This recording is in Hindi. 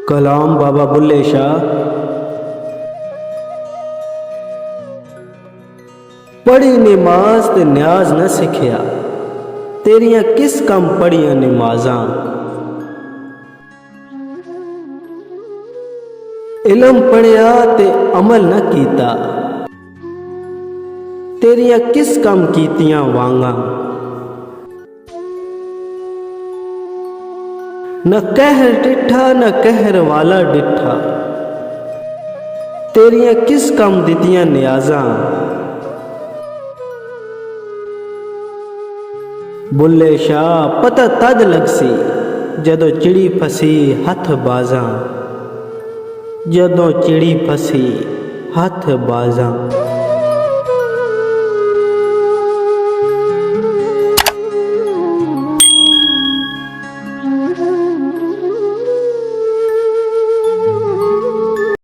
कलाम बाबा बुल्ले शाह। पढ़ी नमाज ते न्याज न सिखिया, तेरियां किस कम पढ़ियां नमाजां। इलम पढ़िया ते अमल न कीता, तेरियां किस कम कीतियां वांगा। न कहर डिठा न कहर वाला डिठा, तेरियां किस कम दितियां न्याजां। बुल्ले शाह पता तद लगसी, जदों चिड़ी फसी हथ बाजां। जदों चिड़ी फसी हथ बाजां।